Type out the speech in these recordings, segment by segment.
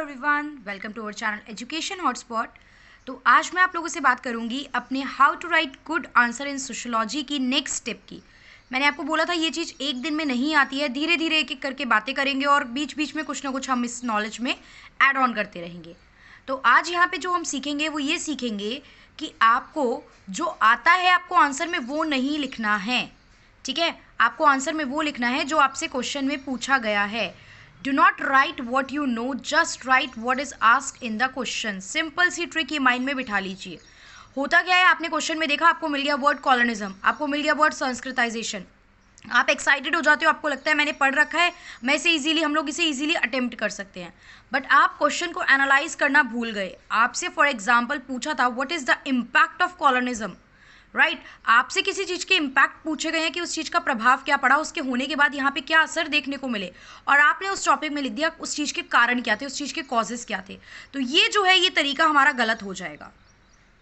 Everyone, welcome to our channel Education Hotspot. तो आज मैं आप लोगों से बात करूंगी अपने how to write good answer in sociology की नेक्स्ट स्टेप की। मैंने आपको बोला था ये चीज़ एक दिन में नहीं आती है, धीरे धीरे एक एक करके बातें करेंगे और बीच बीच में कुछ ना कुछ हम इस नॉलेज में ऐड ऑन करते रहेंगे। तो आज यहाँ पे जो हम सीखेंगे वो ये सीखेंगे कि आपको जो आता है आपको आंसर में वो नहीं लिखना है, ठीक है। आपको आंसर में वो लिखना है जो आपसे क्वेश्चन में पूछा गया है। Do not write what you know, just write what is asked in the question. Simple सी ट्रिक ये माइंड में बिठा लीजिए। होता क्या है, आपने क्वेश्चन में देखा, आपको मिल गया वर्ड कॉलोनिज्म, आपको मिल गया वर्ड संस्कृताइजेशन, आप एक्साइटेड हो जाते हो, आपको लगता है मैंने पढ़ रखा है, मैं इसे इजीली, हम लोग इसे इजीली अटेम्प्ट कर सकते हैं। बट आप क्वेश्चन को एनालाइज करना भूल गए। आपसे फॉर एग्जाम्पल पूछा था what is the impact of colonialism, right. आपसे किसी चीज़ के इम्पैक्ट पूछे गए हैं कि उस चीज़ का प्रभाव क्या पड़ा, उसके होने के बाद यहाँ पे क्या असर देखने को मिले, और आपने उस टॉपिक में लिख दिया उस चीज़ के कारण क्या थे, उस चीज़ के कॉजेज क्या थे। तो ये जो है ये तरीका हमारा गलत हो जाएगा।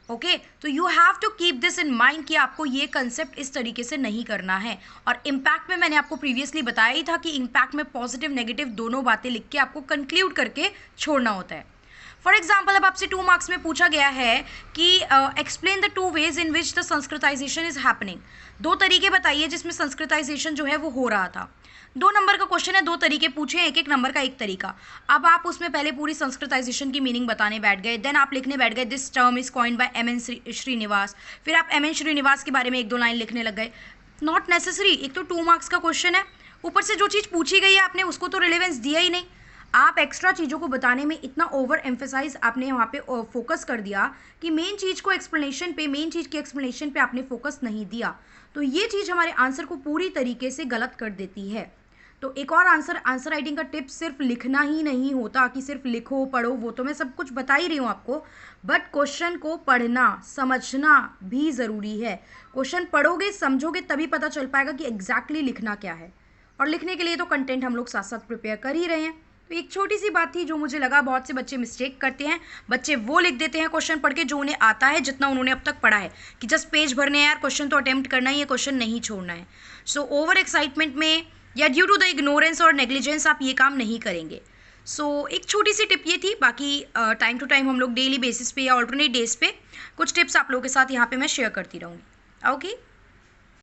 ओके, तो you have to keep this in mind कि आपको ये कंसेप्ट इस तरीके से नहीं करना है। और इम्पैक्ट में मैंने आपको प्रीवियसली बताया ही था कि इम्पैक्ट में पॉजिटिव नेगेटिव दोनों बातें लिख के आपको कंक्लूड करके छोड़ना होता है। फॉर एग्जाम्पल, अब आपसे 2 मार्क्स में पूछा गया है कि explain the 2 ways in which the Sanskritisation is happening. 2 तरीके बताइए जिसमें संस्कृताइजेशन जो है वो हो रहा था। 2 नंबर का क्वेश्चन है, 2 तरीके पूछे हैं, एक नंबर का एक तरीका। अब आप उसमें पहले पूरी संस्कृताइजेशन की मीनिंग बताने बैठ गए, देन आप लिखने बैठ गए this term is coined by M N Srinivas, फिर आप एम एन श्रीनिवास के बारे में 1-2 लाइन लिखने लग गए। Not necessary. एक तो 2 मार्क्स का क्वेश्चन है, ऊपर से जो चीज़ पूछी गई है आपने उसको तो रिलेवेंस दिया ही नहीं। आप एक्स्ट्रा चीज़ों को बताने में इतना ओवर एम्फेसाइज आपने वहाँ पे फोकस कर दिया कि मेन चीज़ को एक्सप्लेनेशन पे, मेन चीज़ के एक्सप्लेनेशन पे आपने फोकस नहीं दिया। तो ये चीज़ हमारे आंसर को पूरी तरीके से गलत कर देती है। तो एक और आंसर राइटिंग का टिप सिर्फ लिखना ही नहीं होता कि सिर्फ लिखो पढ़ो, वो तो मैं सब कुछ बता ही रही हूँ आपको, बट क्वेश्चन को पढ़ना समझना भी ज़रूरी है। क्वेश्चन पढ़ोगे समझोगे तभी पता चल पाएगा कि एग्जैक्टली लिखना क्या है। और लिखने के लिए तो कंटेंट हम लोग साथ साथ प्रिपेयर कर ही रहे हैं। तो एक छोटी सी बात थी जो मुझे लगा बहुत से बच्चे मिस्टेक करते हैं। बच्चे वो लिख देते हैं क्वेश्चन पढ़ के जो उन्हें आता है, जितना उन्होंने अब तक पढ़ा है, कि जस्ट पेज भरने हैं यार, क्वेश्चन तो अटेम्प्ट करना ही है, क्वेश्चन नहीं छोड़ना है। सो ओवर एक्साइटमेंट में या ड्यू टू द इग्नोरेंस और नेग्लिजेंस आप ये काम नहीं करेंगे। सो एक छोटी सी टिप ये थी। बाकी टाइम टू टाइम हम लोग डेली बेसिस पे या ऑल्टरनेट डेज पे कुछ टिप्स आप लोगों के साथ यहाँ पे मैं शेयर करती रहूँगी। ओके।